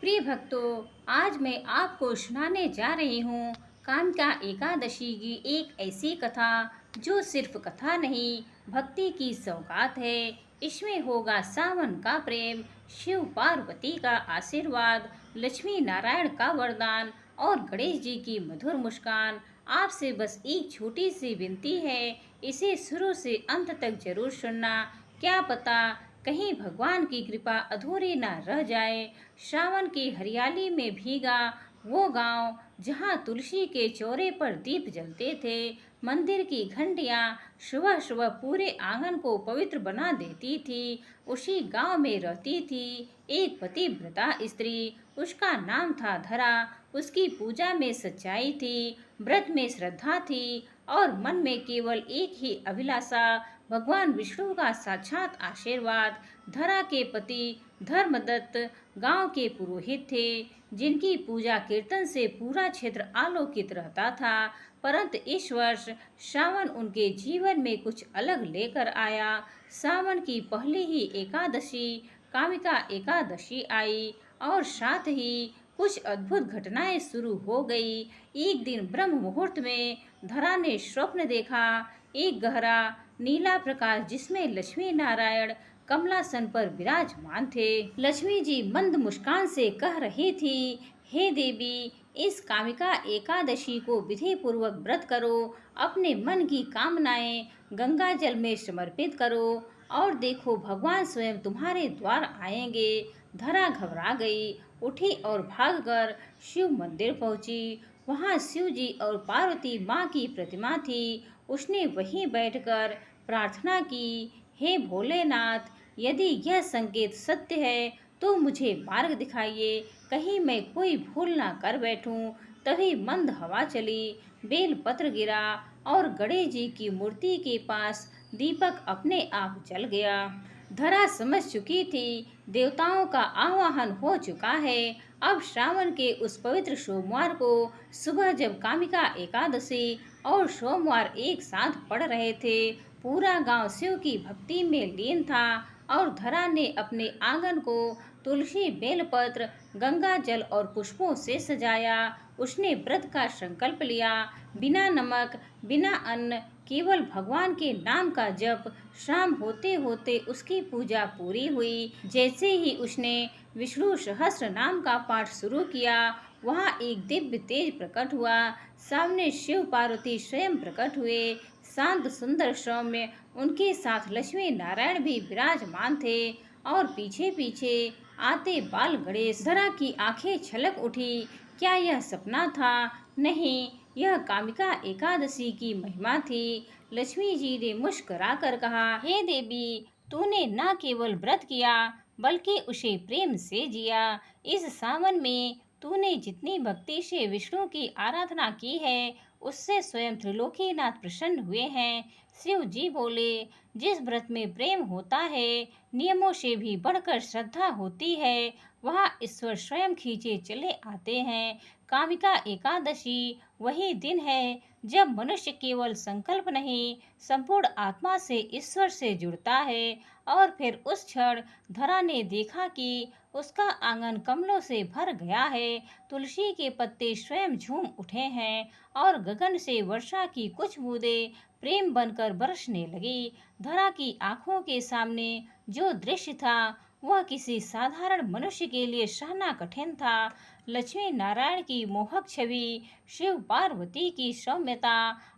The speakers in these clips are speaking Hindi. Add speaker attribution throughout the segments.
Speaker 1: प्रिय भक्तों, आज मैं आपको सुनाने जा रही हूँ कामिका एकादशी की एक ऐसी कथा जो सिर्फ कथा नहीं, भक्ति की सौगात है। इसमें होगा सावन का प्रेम, शिव पार्वती का आशीर्वाद, लक्ष्मी नारायण का वरदान और गणेश जी की मधुर मुस्कान। आपसे बस एक छोटी सी विनती है, इसे शुरू से अंत तक जरूर सुनना। क्या पता कहीं भगवान की कृपा अधूरी ना रह जाए। श्रावण की हरियाली में भीगा वो गांव जहां तुलसी के चौरे पर दीप जलते थे, मंदिर की घंटियां सुबह सुबह पूरे आंगन को पवित्र बना देती थी। उसी गांव में रहती थी एक पतिव्रता स्त्री। उसका नाम था धरा। उसकी पूजा में सच्चाई थी, व्रत में श्रद्धा थी और मन में केवल एक ही अभिलाषा, भगवान विष्णु का साक्षात आशीर्वाद। धरा के पति धर्मदत्त गांव के पुरोहित थे, जिनकी पूजा कीर्तन से पूरा क्षेत्र आलोकित रहता था। परंतु इस वर्ष श्रावण उनके जीवन में कुछ अलग लेकर आया। सावन की पहली ही एकादशी कामिका एकादशी आई और साथ ही कुछ अद्भुत घटनाएं शुरू हो गई। एक दिन ब्रह्म मुहूर्त में धरा ने स्वप्न देखा, एक गहरा नीला प्रकाश जिसमें लक्ष्मी नारायण कमलासन पर विराजमान थे। लक्ष्मी जी मंद मुस्कान से कह रही थी, हे देवी, इस कामिका एकादशी को विधि पूर्वक व्रत करो, अपने मन की कामनाएं गंगा जल में समर्पित करो और देखो भगवान स्वयं तुम्हारे द्वार आएंगे। धरा घबरा गई, उठी और भागकर शिव मंदिर पहुंची। वहां शिव जी और पार्वती माँ की प्रतिमा थी। उसने वहीं बैठकर प्रार्थना की, हे भोलेनाथ, यदि यह संकेत सत्य है तो मुझे मार्ग दिखाइए, कहीं मैं कोई भूल ना कर बैठूं। तभी मंद हवा चली, बेल पत्र गिरा और गणेश जी की मूर्ति के पास दीपक अपने आप जल गया। धरा समझ चुकी थी, देवताओं का आवाहन हो चुका है। अब श्रावण के उस पवित्र सोमवार को सुबह जब कामिका एकादशी और सोमवार एक साथ पड़ रहे थे, पूरा गांव शिव की भक्ति में लीन था और धरा ने अपने आंगन को तुलसी, बेलपत्र, गंगा जल और पुष्पों से सजाया। उसने व्रत का संकल्प लिया, बिना नमक, बिना अन्न, केवल भगवान के नाम का जप। शाम होते होते उसकी पूजा पूरी हुई। जैसे ही उसने विष्णु सहस्त्र नाम का पाठ शुरू किया, वहाँ एक दिव्य तेज प्रकट हुआ। सामने शिव पार्वती स्वयं प्रकट हुए, शांत सुंदर सौम्य। उनके साथ लक्ष्मी नारायण भी विराजमान थे और पीछे पीछे आते बाल गणेश। धरा की आंखें छलक उठी। क्या यह सपना था? नहीं, यह कामिका एकादशी की महिमा थी। लक्ष्मी जी ने मुस्कुराकर कहा, हे देवी, तूने न केवल व्रत किया बल्कि उसे प्रेम से जिया। इस सावन में तूने जितनी भक्ति से विष्णु की आराधना की है, उससे स्वयं त्रिलोकीनाथ प्रसन्न हुए हैं। शिव जी बोले, जिस व्रत में प्रेम होता है, नियमों से भी बढ़कर श्रद्धा होती है, वहाँ ईश्वर स्वयं खींचे चले आते हैं। कामिका एकादशी वही दिन है जब मनुष्य केवल संकल्प नहीं, संपूर्ण आत्मा से ईश्वर से जुड़ता है। और फिर उस क्षण धरा ने देखा कि उसका आंगन कमलों से भर गया है। तुलसी के पत्ते स्वयं झूम उठे हैं और गगन से वर्षा की कुछ बूंदें प्रेम बनकर बरसने लगी। धरा की आंखों के सामने जो दृश्य था, वह किसी साधारण मनुष्य के लिए सहना कठिन था। लक्ष्मी नारायण की मोहक छवि, शिव पार्वती की सौम्यता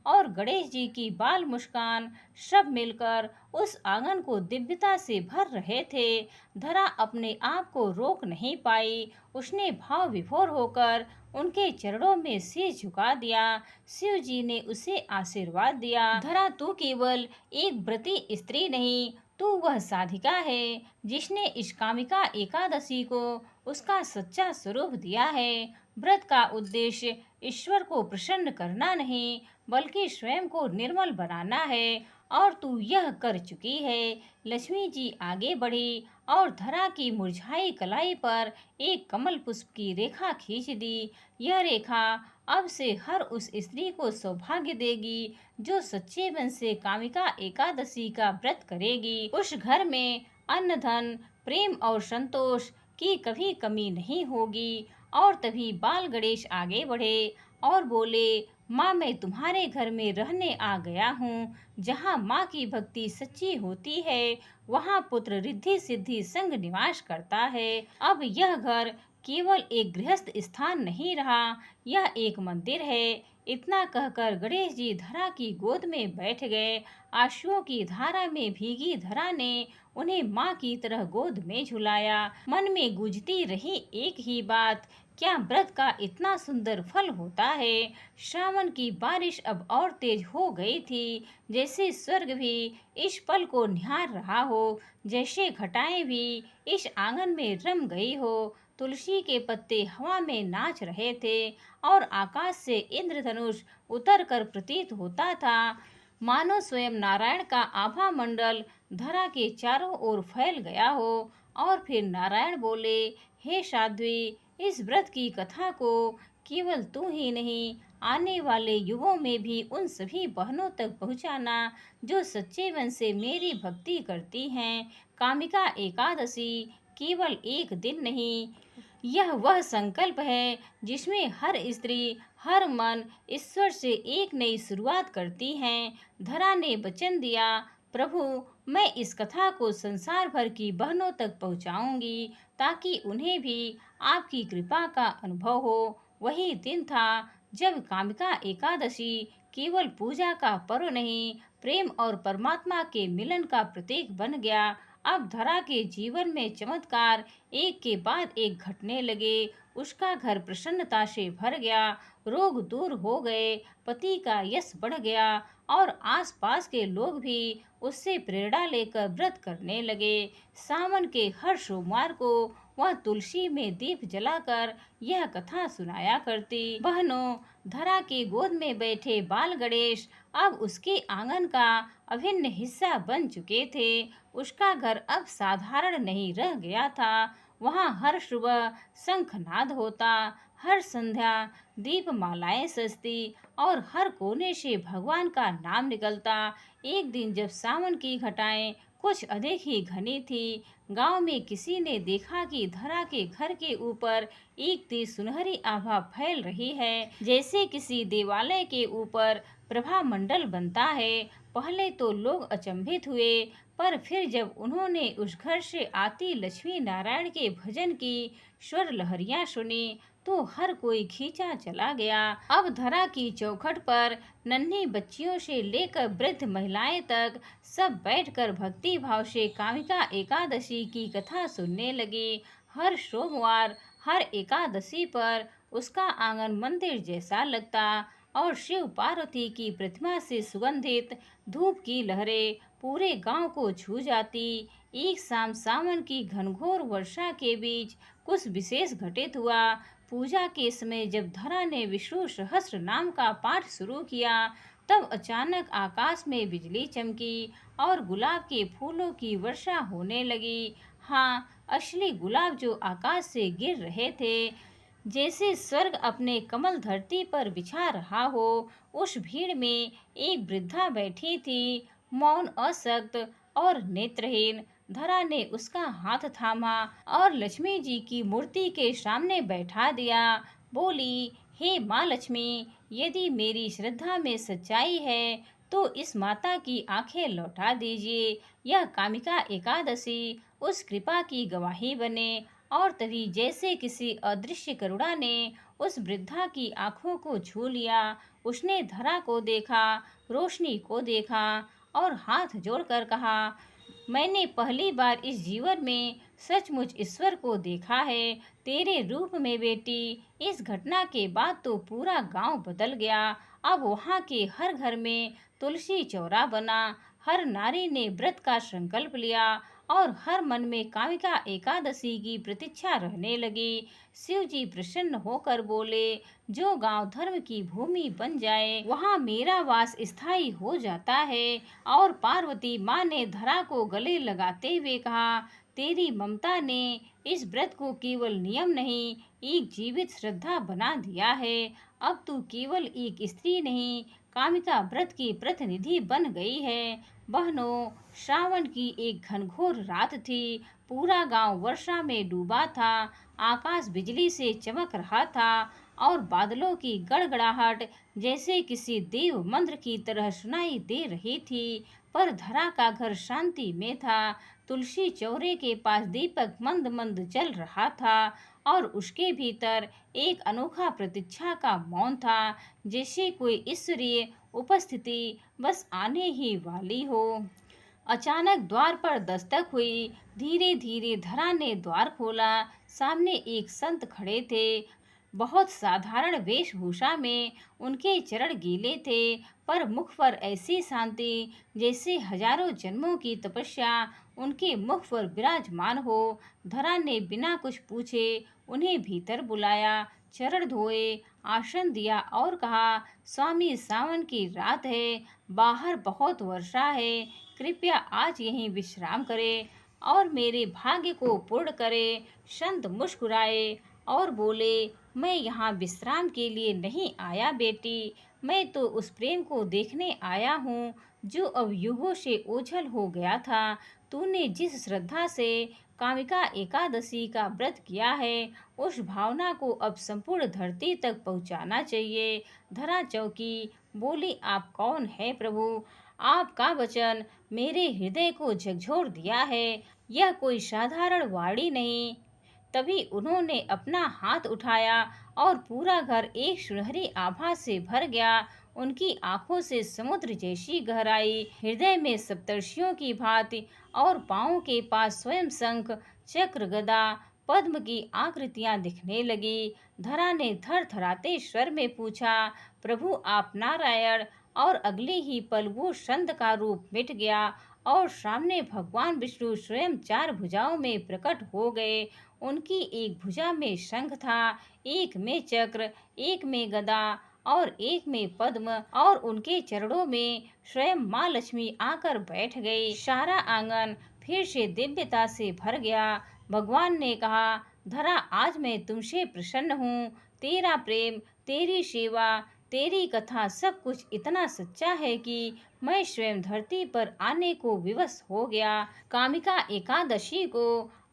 Speaker 1: और गणेश जी की बाल मुस्कान सब मिलकर उस आंगन को दिव्यता से भर रहे थे। धरा अपने आप को रोक नहीं पाई। उसने भाव विभोर होकर उनके चरणों में शीश झुका दिया। शिव जी ने उसे आशीर्वाद दिया, धरा, तू केवल एक व्रती स्त्री नहीं, तू वह साधिका है जिसने इस कामिका एकादशी को उसका सच्चा स्वरूप दिया है। व्रत का उद्देश्य ईश्वर को प्रसन्न करना नहीं, बल्कि स्वयं को निर्मल बनाना है, और तू यह कर चुकी है। लक्ष्मी जी आगे बढ़ी और धरा की मुरझाई कलाई पर एक कमल पुष्प की रेखा खींच दी। यह रेखा अब से हर उस स्त्री को सौभाग्य देगी जो सच्चे मन से कामिका एकादशी का व्रत करेगी। उस घर में अन्न, धन, प्रेम और संतोष कि कभी कमी नहीं होगी। और तभी बाल गणेश आगे बढ़े और बोले, माँ, मैं तुम्हारे घर में रहने आ गया हूँ। जहाँ माँ की भक्ति सच्ची होती है, वहाँ पुत्र रिद्धि सिद्धि संग निवास करता है। अब यह घर केवल एक गृहस्थ स्थान नहीं रहा, यह एक मंदिर है। इतना कहकर गणेश जी धरा की गोद में बैठ गए। आंसुओं की धारा में भीगी धरा ने उन्हें माँ की तरह गोद में झुलाया। मन में गूंजती रही एक ही बात, क्या व्रत का इतना सुंदर फल होता है। श्रावण की बारिश अब और तेज हो गई थी, जैसे स्वर्ग भी इस पल को निहार रहा हो, जैसे घटाएं भी इस आंगन में रम गई हो। तुलसी के पत्ते हवा में नाच रहे थे और आकाश से इंद्रधनुष उतर कर प्रतीत होता था, मानो स्वयं नारायण का आभा मंडल धरा के चारों ओर फैल गया हो। और फिर नारायण बोले, हे साध्वी, इस व्रत की कथा को केवल तू ही नहीं, आने वाले युगों में भी उन सभी बहनों तक पहुंचाना जो सच्चे मन से मेरी भक्ति करती हैं। कामिका एकादशी केवल एक दिन नहीं, यह वह संकल्प है जिसमें हर स्त्री, हर मन ईश्वर से एक नई शुरुआत करती हैं। धरा ने वचन दिया, प्रभु, मैं इस कथा को संसार भर की बहनों तक पहुंचाऊंगी, ताकि उन्हें भी आपकी कृपा का अनुभव हो। वही दिन था जब कामिका एकादशी केवल पूजा का पर्व नहीं, प्रेम और परमात्मा के मिलन का प्रतीक बन गया। अब धरा के जीवन में चमत्कार एक के बाद एक घटने लगे। उसका घर प्रसन्नता से भर गया, रोग दूर हो गए, पति का यश बढ़ गया और आसपास के लोग भी उससे प्रेरणा लेकर व्रत करने लगे। सावन के हर सोमवार को वह तुलसी में दीप जलाकर यह कथा सुनाया करती। बहनों, धरा की गोद में बैठे बाल गणेश अब उसके आंगन का अभिन्न हिस्सा बन चुके थे। उसका घर अब साधारण नहीं रह गया था। वहाँ हर सुबह शंखनाद होता, हर संध्या दीप मालाएं सजती और हर कोने से भगवान का नाम निकलता। एक दिन जब सावन की घटाएं कुछ अधिक ही घनी थी, गांव में किसी ने देखा कि धरा के घर के ऊपर एक तेज सुनहरी आभा फैल रही है, जैसे किसी देवालय के ऊपर प्रभा मंडल बनता है। पहले तो लोग अचंभित हुए, पर फिर जब उन्होंने उस घर से आती लक्ष्मी नारायण के भजन की स्वर लहरियां सुनी, तो हर कोई खींचा चला गया। अब धरा की चौखट पर नन्ही बच्चियों से लेकर वृद्ध महिलाएं तक सब बैठकर भक्ति भाव से कामिका एकादशी की कथा सुनने लगी। हर सोमवार, हर एकादशी पर उसका आंगन मंदिर जैसा लगता और शिव पार्वती की प्रतिमा से सुगंधित धूप की लहरें पूरे गांव को छू जाती। एक शाम सावन की घनघोर वर्षा के बीच कुछ विशेष घटित हुआ। पूजा के समय जब धरा ने विष्णु सहस्त्र नाम का पाठ शुरू किया, तब अचानक आकाश में बिजली चमकी और गुलाब के फूलों की वर्षा होने लगी। हाँ, असली गुलाब जो आकाश से गिर रहे थे, जैसे स्वर्ग अपने कमल धरती पर बिछा रहा हो। उस भीड़ में एक वृद्धा बैठी थी, मौन, अशक्त और नेत्रहीन। धरा ने उसका हाथ थामा और लक्ष्मी जी की मूर्ति के सामने बैठा दिया। बोली, हे माँ लक्ष्मी, यदि मेरी श्रद्धा में सच्चाई है तो इस माता की आंखें लौटा दीजिए। यह कामिका एकादशी उस कृपा की गवाही बने। और तभी जैसे किसी अदृश्य करुणा ने उस वृद्धा की आंखों को छू लिया। उसने धरा को देखा, रोशनी को देखा और हाथ जोड़कर कहा, मैंने पहली बार इस जीवन में सचमुच ईश्वर को देखा है, तेरे रूप में बेटी। इस घटना के बाद तो पूरा गांव बदल गया। अब वहाँ के हर घर में तुलसी चौरा बना, हर नारी ने व्रत का संकल्प लिया और हर मन में कामिका एकादशी की प्रतीक्षा रहने लगी। शिव जी प्रसन्न होकर बोले, जो गांव धर्म की भूमि बन जाए, वहाँ मेरा वास स्थायी हो जाता है। और पार्वती माँ ने धरा को गले लगाते हुए कहा, तेरी ममता ने इस व्रत को केवल नियम नहीं, एक जीवित श्रद्धा बना दिया है। अब तू केवल एक स्त्री नहीं, कामिका व्रत की प्रतिनिधि बन गई है। बहनों, श्रावण की एक घनघोर रात थी। पूरा गांव वर्षा में डूबा था। आकाश बिजली से चमक रहा था और बादलों की गड़गड़ाहट जैसे किसी देव मंत्र की तरह सुनाई दे रही थी। पर धरा का घर शांति में था। तुलसी चौरे के पास दीपक मंद मंद जल रहा था और उसके भीतर एक अनोखा प्रतीक्षा का मौन था, जैसे कोई ईश्वरीय उपस्थिति बस आने ही वाली हो। अचानक द्वार पर दस्तक हुई। धीरे धीरे धरा ने द्वार खोला। सामने एक संत खड़े थे। बहुत साधारण वेशभूषा में उनके चरण गीले थे, पर मुख पर ऐसी शांति जैसे हजारों जन्मों की तपस्या उनके मुख पर विराजमान हो। धरा ने बिना कुछ पूछे उन्हें भीतर बुलाया, चरण धोए, आसन दिया और कहा, स्वामी, सावन की रात है, बाहर बहुत वर्षा है, कृपया आज यहीं विश्राम करें और मेरे भाग्य को पूर्ण करें। संत मुस्कुराए और बोले, मैं यहाँ विश्राम के लिए नहीं आया बेटी, मैं तो उस प्रेम को देखने आया हूँ जो अब युगों से ओझल हो गया था। तूने जिस श्रद्धा से कामिका एकादशी का व्रत किया है, उस भावना को अब संपूर्ण धरती तक पहुँचाना चाहिए। धरा चौकी बोली, आप कौन है प्रभु? आपका वचन मेरे हृदय को झकझोर दिया है। यह कोई साधारण वाणी नहीं। तभी उन्होंने अपना हाथ उठाया और पूरा घर एक सुनहरी आभा से भर गया। उनकी आंखों से समुद्र जैसी गहराई, हृदय में सप्तर्षियों की भांति और पांवों के पास स्वयं शंख, चक्र, गदा, पद्म की आकृतियां दिखने लगी। धरा ने थरथराते स्वर में पूछा, प्रभु आप नारायण? और अगले ही पल वो संत का रूप मिट गया और सामने भगवान विष्णु स्वयं चार भुजाओं में प्रकट हो गए। उनकी एक भुजा में शंख था, एक में चक्र, एक में गदा और एक में पद्म, और उनके चरणों में स्वयं माँ लक्ष्मी आकर बैठ गई। सारा आंगन फिर से दिव्यता से भर गया। भगवान ने कहा, धरा, आज मैं तुमसे प्रसन्न हूँ। तेरा प्रेम, तेरी सेवा, तेरी कथा सब कुछ इतना सच्चा है कि मैं स्वयं धरती पर आने को विवश हो गया। कामिका एकादशी को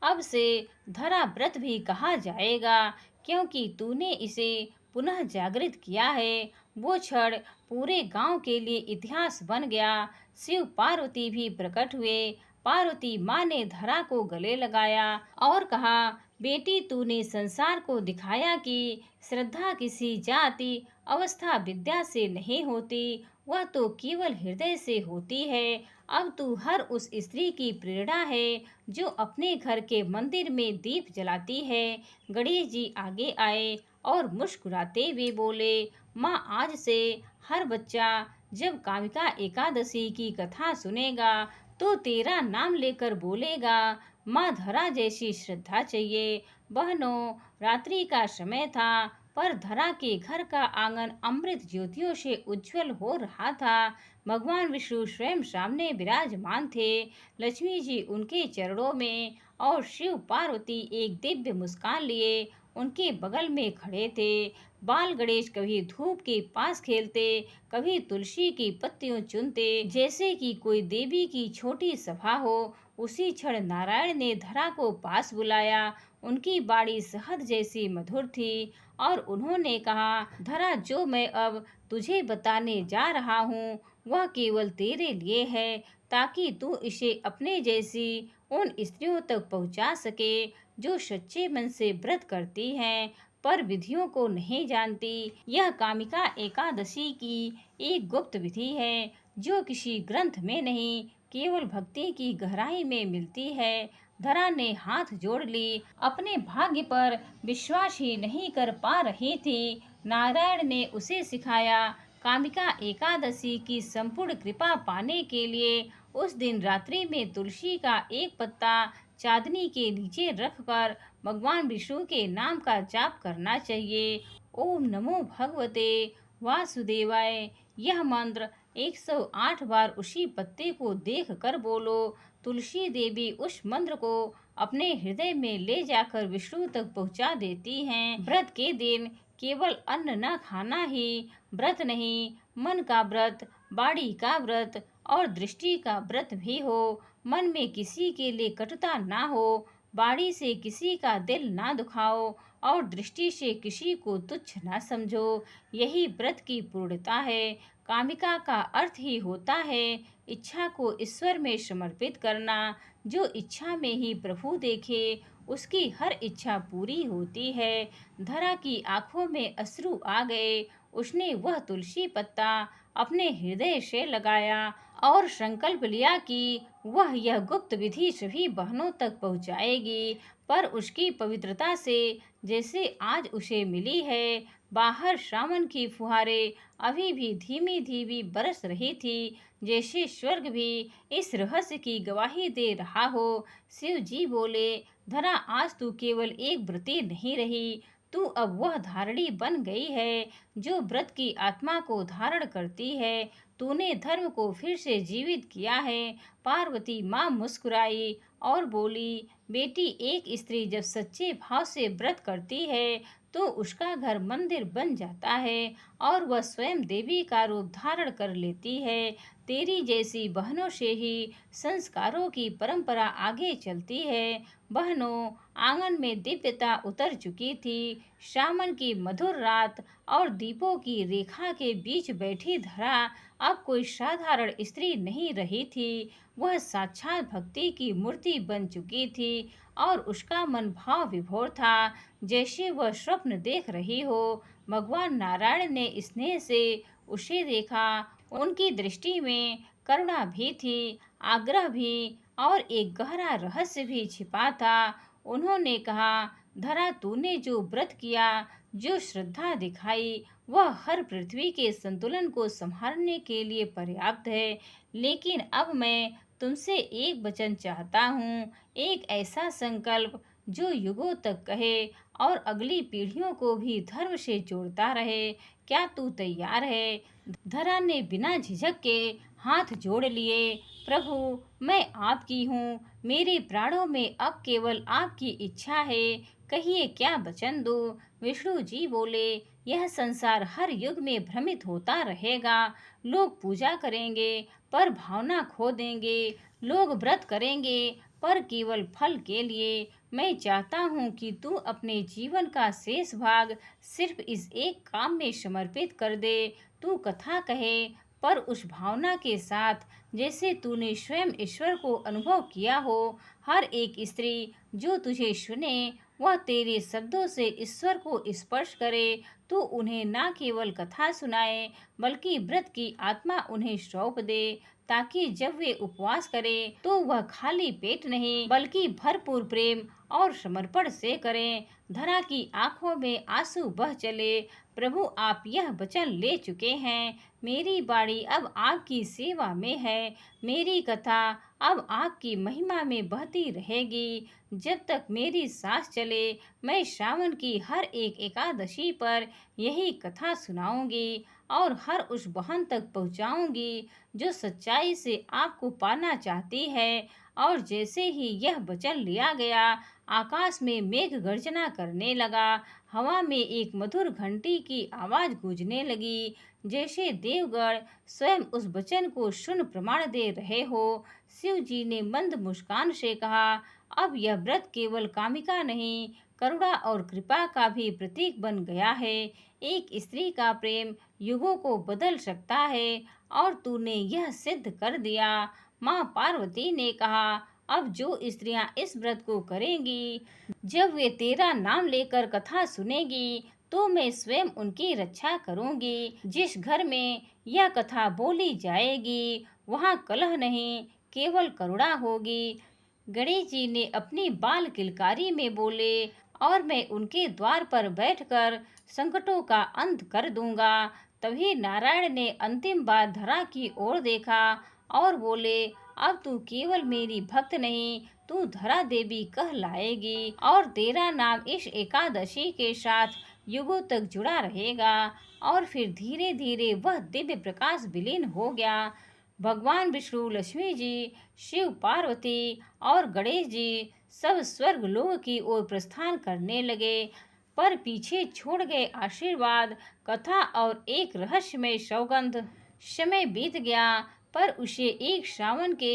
Speaker 1: अब से धरा व्रत भी कहा जाएगा, क्योंकि तूने इसे पुनः जागृत किया है। वो क्षण पूरे गांव के लिए इतिहास बन गया। शिव पार्वती भी प्रकट हुए। पार्वती माँ ने धरा को गले लगाया और कहा, बेटी, तूने संसार को दिखाया कि श्रद्धा किसी जाति, अवस्था, विद्या से नहीं होती, वह तो केवल हृदय से होती है। अब तू हर उस स्त्री की प्रेरणा है जो अपने घर के मंदिर में दीप जलाती है। गणेश जी आगे आए और मुस्कुराते हुए बोले, माँ, आज से हर बच्चा जब कामिका एकादशी की कथा सुनेगा तो तेरा नाम लेकर बोलेगा, माँ धरा जैसी श्रद्धा चाहिए। बहनों, रात्रि का समय था, पर धरा के घर का आंगन अमृत ज्योतियों से उज्जवल हो रहा था। भगवान विष्णु स्वयं सामने विराजमान थे। लक्ष्मी जी उनके चरणों में और शिव पार्वती एक दिव्य मुस्कान लिए उनके बगल में खड़े थे। बाल गणेश कभी धूप के पास खेलते, कभी तुलसी की पत्तियों चुनते, जैसे कि कोई देवी की छोटी सभा हो। उसी क्षण नारायण ने धरा को पास बुलाया। उनकी बाणी शहद जैसी मधुर थी और उन्होंने कहा, धरा, जो मैं अब तुझे बताने जा रहा हूँ वह केवल तेरे लिए है, ताकि तू इसे अपने जैसी उन स्त्रियों तक पहुँचा सके जो सच्चे मन से व्रत करती हैं पर विधियों को नहीं जानती। यह कामिका एकादशी की एक गुप्त विधि है जो किसी ग्रंथ में नहीं, केवल भक्ति की गहराई में मिलती है। धरा ने हाथ जोड़ ली। अपने भाग्य पर विश्वास ही नहीं कर पा रही थी। नारायण ने उसे सिखाया। कामिका एकादशी की संपूर्ण कृपा पाने के लिए उस दिन रात्रि में तुलसी का एक पत्ता चांदनी के नीचे रखकर भगवान विष्णु के नाम का जाप करना चाहिए। ओम नमो भगवते वासुदेवाय। यह मंत्र 108 बार उसी पत्ते को देख कर बोलो। तुलसी देवी उस मंत्र को अपने हृदय में ले जाकर विष्णु तक पहुंचा देती हैं। व्रत के दिन केवल अन्न न खाना ही व्रत नहीं, मन का व्रत, बाड़ी का व्रत और दृष्टि का व्रत भी हो। मन में किसी के लिए कटुता ना हो, बाणी से किसी का दिल ना दुखाओ और दृष्टि से किसी को तुच्छ ना समझो। यही व्रत की पूर्णता है। कामिका का अर्थ ही होता है इच्छा को ईश्वर में समर्पित करना। जो इच्छा में ही प्रभु देखे उसकी हर इच्छा पूरी होती है। धरा की आंखों में अश्रु आ गए। उसने वह तुलसी पत्ता अपने हृदय से लगाया और संकल्प लिया कि वह यह गुप्त विधि सभी बहनों तक पहुंचाएगी। पर उसकी पवित्रता से जैसे आज उसे मिली है। बाहर श्रावण की फुहारें अभी भी धीमी धीमी बरस रही थी, जैसे स्वर्ग भी इस रहस्य की गवाही दे रहा हो। शिव जी बोले, धरा आज तू केवल एक व्रती नहीं रही, तू अब वह धारणी बन गई है जो व्रत की आत्मा को धारण करती है। तूने धर्म को फिर से जीवित किया है। पार्वती माँ मुस्कुराई और बोली, बेटी एक स्त्री जब सच्चे भाव से व्रत करती है तो उसका घर मंदिर बन जाता है और वह स्वयं देवी का रूप धारण कर लेती है। तेरी जैसी बहनों से ही संस्कारों की परंपरा आगे चलती है। बहनों, आंगन में दिव्यता उतर चुकी थी। श्रावण की मधुर रात और दीपों की रेखा के बीच बैठी धरा अब कोई साधारण स्त्री नहीं रही थी। वह साक्षात भक्ति की मूर्ति बन चुकी थी और उसका मन भाव विभोर था, जैसे वह स्वप्न देख रही हो। भगवान नारायण ने स्नेह से उसे देखा। उनकी दृष्टि में करुणा भी थी, आग्रह भी और एक गहरा रहस्य भी छिपा था। उन्होंने कहा, धरा तूने जो व्रत किया, जो श्रद्धा दिखाई, वह हर पृथ्वी के संतुलन को संभालने के लिए पर्याप्त है। लेकिन अब मैं तुमसे एक वचन चाहता हूँ, एक ऐसा संकल्प जो युगों तक कहे और अगली पीढ़ियों को भी धर्म से जोड़ता रहे। क्या तू तैयार है? धरा ने बिना झिझक के हाथ जोड़ लिए। प्रभु, मैं आपकी हूँ। मेरे प्राणों में अब केवल आपकी इच्छा है। कहिए क्या वचन दूँ? विष्णु जी बोले, यह संसार हर युग में भ्रमित होता रहेगा। लोग पूजा करेंगे पर भावना खो देंगे। लोग व्रत करेंगे पर केवल फल के लिए। मैं चाहता हूँ कि तू अपने जीवन का शेष भाग सिर्फ इस एक काम में समर्पित कर दे। तू कथा कहे पर उस भावना के साथ जैसे तूने स्वयं ईश्वर को अनुभव किया हो। हर एक स्त्री जो तुझे सुने वह तेरे शब्दों से ईश्वर को स्पर्श करे। तू उन्हें न केवल कथा सुनाए बल्कि व्रत की आत्मा उन्हें सौंप दे, ताकि जब वे उपवास करें तो वह खाली पेट नहीं बल्कि भरपूर प्रेम और समर्पण से करें। धरा की आंखों में आंसू बह चले। प्रभु, आप यह वचन ले चुके हैं। मेरी बाणी अब आपकी सेवा में है। मेरी कथा अब आपकी महिमा में बहती रहेगी। जब तक मेरी सांस चले मैं श्रावण की हर एक एकादशी पर यही कथा सुनाऊंगी और हर उस बहन तक पहुंचाऊंगी जो सच्चाई से आपको पाना चाहती है। और जैसे ही यह वचन लिया गया, आकाश में मेघ गर्जना करने लगा। हवा में एक मधुर घंटी की आवाज गूंजने लगी, जैसे देवगण स्वयं उस वचन को सुन प्रमाण दे रहे हो। शिव जी ने मंद मुस्कान से कहा, अब यह व्रत केवल कामिका नहीं, करुणा और कृपा का भी प्रतीक बन गया है। एक स्त्री का प्रेम युगों को बदल सकता है और तूने यह सिद्ध कर दिया। माँ पार्वती ने कहा, अब जो स्त्रियां इस व्रत को करेंगी, जब वे तेरा नाम लेकर कथा सुनेगी, तो मैं स्वयं उनकी रक्षा करूंगी। जिस घर में यह कथा बोली जाएगी वहाँ कलह नहीं, केवल करुणा होगी। गणेश जी ने अपनी बाल किलकारी में बोले, और मैं उनके द्वार पर बैठकर संकटों का अंत कर दूंगा। तभी नारायण ने अंतिम बार धरा की ओर देखा और बोले, अब तू केवल मेरी भक्त नहीं, तू धरा देवी कहलाएगी और तेरा नाम इस एकादशी के साथ युगों तक जुड़ा रहेगा। और फिर धीरे धीरे वह दिव्य प्रकाश विलीन हो गया। भगवान विष्णु, लक्ष्मी जी, शिव पार्वती और गणेश जी सब स्वर्ग लोक की ओर प्रस्थान करने लगे, पर पीछे छोड़ गए आशीर्वाद, कथा और एक रहस्यमय सौगंध। समय बीत गया पर उसे एक श्रावण के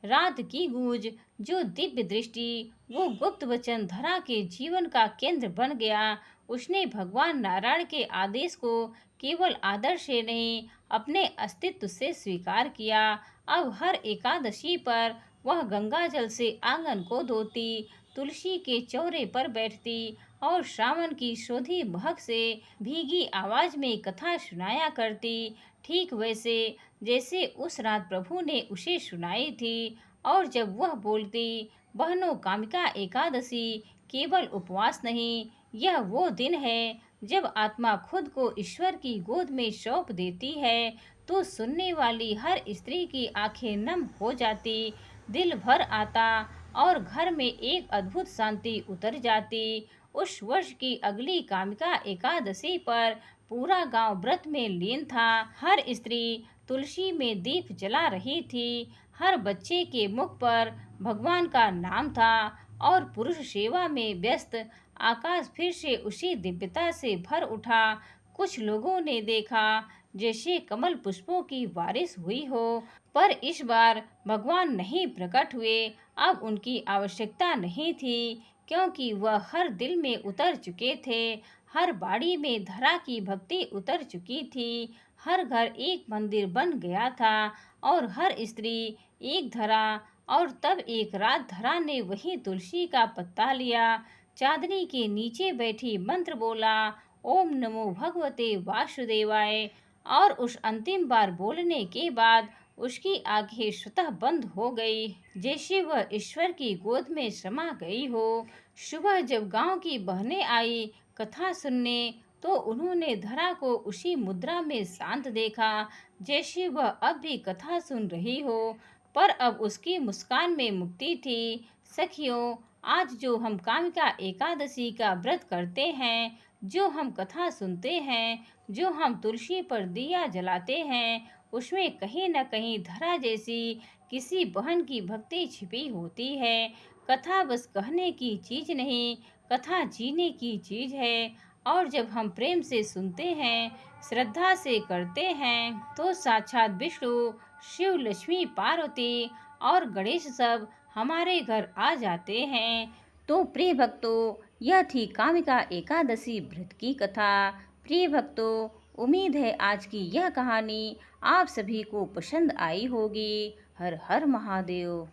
Speaker 1: रात की गूंज, जो दिव्य दृष्टि, वो गुप्त वचन धरा के जीवन का केंद्र बन गया। उसने भगवान नारायण के आदेश को केवल आदर से नहीं, अपने अस्तित्व से स्वीकार किया। अब हर एकादशी पर वह गंगा जल से आंगन को धोती, तुलसी के चौरे पर बैठती और श्रावण की शोधी महक से भीगी आवाज में कथा सुनाया करती, ठीक वैसे जैसे उस रात प्रभु ने उसे सुनाई थी। और जब वह बोलती, बहनों, कामिका एकादशी केवल उपवास नहीं, यह वो दिन है जब आत्मा खुद को ईश्वर की गोद में सौंप देती है, तो सुनने वाली हर स्त्री की आंखें नम हो जाती, दिल भर आता और घर में एक अद्भुत शांति उतर जाती। उस वर्ष की अगली कामिका एकादशी पर पूरा गांव व्रत में लीन था। हर स्त्री तुलसी में दीप जला रही थी, हर बच्चे के मुख पर भगवान का नाम था और पुरुष सेवा में व्यस्त आकाश फिर से उसी दिव्यता से भर उठा। कुछ लोगों ने देखा जैसे कमल पुष्पों की बारिश हुई हो, पर इस बार भगवान नहीं प्रकट हुए। अब उनकी आवश्यकता नहीं थी, क्योंकि वह हर दिल में उतर चुके थे। हर बाड़ी में धरा की भक्ति उतर चुकी थी, हर घर एक मंदिर बन गया था और हर स्त्री एक धरा। और तब एक रात धरा ने वही तुलसी का पत्ता लिया, चांदनी के नीचे बैठी मंत्र बोला, ओम नमो भगवते वासुदेवाय। और उस अंतिम बार बोलने के बाद उसकी आंखें स्वतः बंद हो गई, जैसे वह ईश्वर की गोद में समा गई हो। सुबह जब गांव की बहनें आई कथा सुनने, तो उन्होंने धरा को उसी मुद्रा में शांत देखा, जैसे वह अब भी कथा सुन रही हो, पर अब उसकी मुस्कान में मुक्ति थी। सखियों, आज जो हम कामिका एकादशी का व्रत करते हैं, जो हम कथा सुनते हैं, जो हम तुलसी पर दिया जलाते हैं, उसमें कहीं न कहीं धरा जैसी किसी बहन की भक्ति छिपी होती है। कथा बस कहने की चीज नहीं, कथा जीने की चीज है। और जब हम प्रेम से सुनते हैं, श्रद्धा से करते हैं, तो साक्षात विष्णु, शिव, लक्ष्मी, पार्वती और गणेश सब हमारे घर आ जाते हैं। तो प्रिय भक्तों, यह थी कामिका एकादशी व्रत की कथा। प्रिय भक्तों, उम्मीद है आज की यह कहानी आप सभी को पसंद आई होगी। हर हर महादेव।